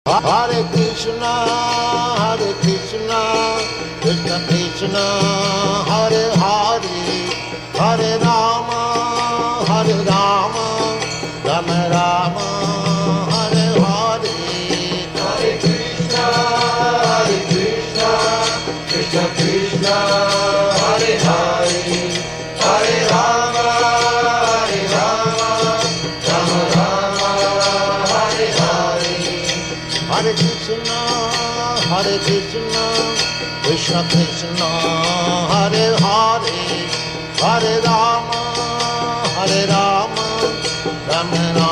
Hare Krishna, Krishna Krishna, Hare Hare, Hare Rama, Rama Rama, Hare Hare. Hare Krishna, Krishna Krishna, Hare Hare, Hare Rama, Rama Rama, Hare Hare. Hare Krishna, Krishna Krishna, Hare Hare, Hare Rama, Rama Rama.